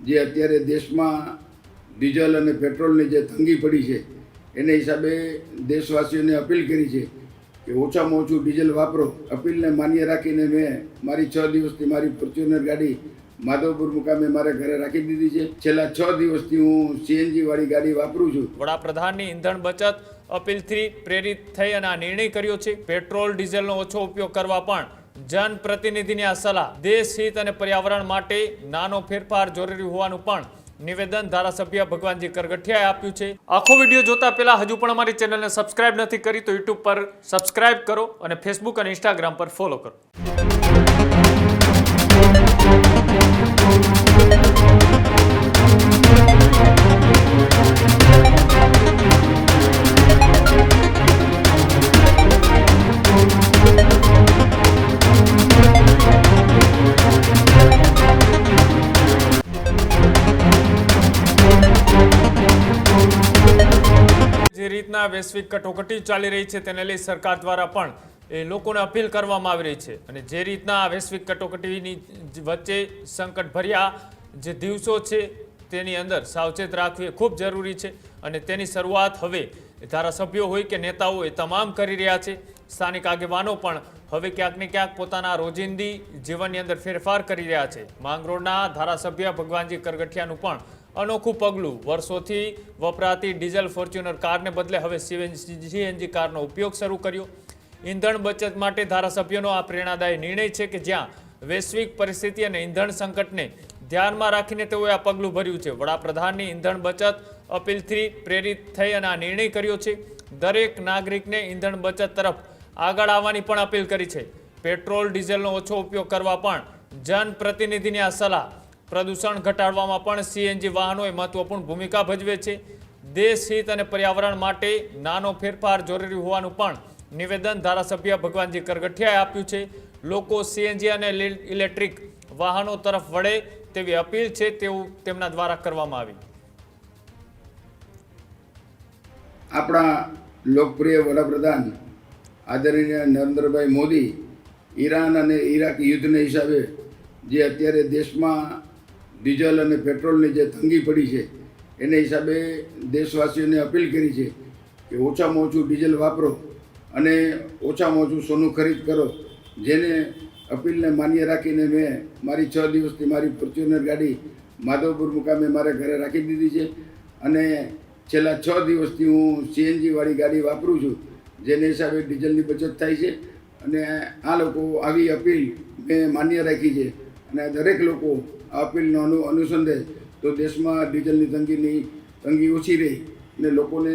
જે અત્યારે દેશમાં ડીઝલ અને પેટ્રોલની જે તંગી પડી છે એને હિસાબે દેશવાસીઓને અપીલ કરી છે કે ઓછામાં ઓછું ડીઝલ વાપરો. અપીલને માન્ય રાખીને મેં મારી 6 દિવસથી મારી ફોર્ચ્યુનર ગાડી માધવપુર મુકામે મારે ઘરે રાખી દીધી છે. છેલ્લા 6 દિવસથી હું સીએનજી વાળી ગાડી વાપરું છું. વડાપ્રધાનની ઈંધણ બચત અપીલથી પ્રેરિત થઈ અને આ નિર્ણય કર્યો છે. પેટ્રોલ ડીઝલનો ઓછો ઉપયોગ કરવા પણ જનપ્રતિનિધિની આ સલાહ. દેશ હિત અને પર્યાવરણ માટે નાનો ફેરફાર જરૂરી હોવાનું પણ નિવેદન ધારાસભ્ય ભગવાનજી કરગઠિયાએ આપ્યું છે. આખો વિડીયો જોતા પહેલા હજુ પણ અમારી ચેનલને સબસ્ક્રાઇબ નથી કરી તો યુટ્યુબ પર સબસ્ક્રાઇબ કરો અને ફેસબુક અને ઇન્સ્ટાગ્રામ પર ફોલો કરો. જે રીતના વૈશ્વિક કટોકટી ચાલી રહી છે તેને લઈ સરકાર દ્વારા પણ એ લોકોને અપીલ કરવામાં આવી રહી છે અને જે રીતના વૈશ્વિક કટોકટીની વચ્ચે સંકટભર્યા જે દિવસો છે તેની અંદર સાવચેત રાખવી ખૂબ જરૂરી છે અને તેની શરૂઆત હવે ધારાસભ્યો હોય કે નેતાઓ એ તમામ કરી રહ્યા છે. સ્થાનિક આગેવાનો પણ હવે ક્યાંક ને ક્યાંક પોતાના રોજિંદી જીવનની અંદર ફેરફાર કરી રહ્યા છે. માંગરોળના ધારાસભ્ય ભગવાનજી કરગઠિયાનું પણ અનોખું પગલું. વર્ષોથી વપરાતી ડીઝલ ફોર્ચ્યુનર કારને બદલે હવે સીએનજી કારનો ઉપયોગ શરૂ કર્યો. ઈંધણ બચત માટે ધારાસભ્યોનો આ પ્રેરણાદાયી નિર્ણય છે કે જ્યાં વૈશ્વિક પરિસ્થિતિ અને ઈંધણ સંકટને ધ્યાનમાં રાખીને તેઓએ આ પગલું ભર્યું છે. વડાપ્રધાનની ઈંધણ બચત અપીલથી પ્રેરિત થઈ અને આ નિર્ણય કર્યો છે. દરેક નાગરિકને ઈંધણ બચત તરફ આગળ આવવાની પણ અપીલ કરી છે. પેટ્રોલ ડીઝલનો ઓછો ઉપયોગ કરવા પણ જનપ્રતિનિધિની આ સલાહ. પ્રદૂષણ ઘટાડવામાં પણ સીએનજી વાહનોએ મહત્વપૂર્ણ ભૂમિકા ભજવે છે. દેશ હિત અને પર્યાવરણ માટે નાનો ફેરફાર જરૂરી હોવાનું પણ નિવેદન ધારાસભ્ય ભગવાનજી કરગઠિયાએ આપ્યું છે. લોકો સીએનજી અને ઇલેક્ટ્રિક વાહનો તરફ વળે તેવી અપીલ છે તેવું તેમના દ્વારા કરવામાં આવી. આપણા લોકપ્રિય વડાપ્રધાન આદરણીય નરેન્દ્રભાઈ મોદી ઈરાન અને ઈરાક યુદ્ધના હિસાબે જે અત્યારે દેશમાં ડીઝલ અને પેટ્રોલની જે તંગી પડી છે એને હિસાબે દેશવાસીઓને અપીલ કરી છે કે ઓછામાં ઓછું ડીઝલ વાપરો અને ઓછામાં ઓછું સોનું ખરીદ કરો. જેને અપીલને માન્ય રાખીને મેં મારી 6 દિવસથી મારી ફોર્ચ્યુનર ગાડી માધવપુર મુકામે મારે ઘરે રાખી દીધી છે અને છેલ્લા 6 દિવસથી હું સીએનજી વાળી ગાડી વાપરું છું. જેને હિસાબે ડીઝલની બચત થાય છે અને આ લોકો આવી અપીલ મેં માન્ય રાખી છે અને દરેક લોકો આ અપીલનો અનુસંધે તો દેશમાં ડીઝલની તંગી ઓછી રહી અને લોકોને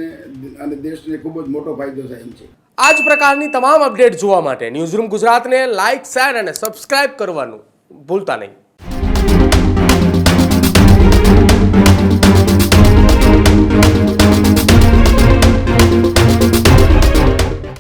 અને દેશને ખૂબ જ મોટો ફાયદો થાય એમ છે. આ જ પ્રકારની તમામ અપડેટ જોવા માટે ન્યૂઝરૂમ ગુજરાતને લાઇક, શેર અને સબસ્ક્રાઇબ કરવાનું ભૂલતા નહીં.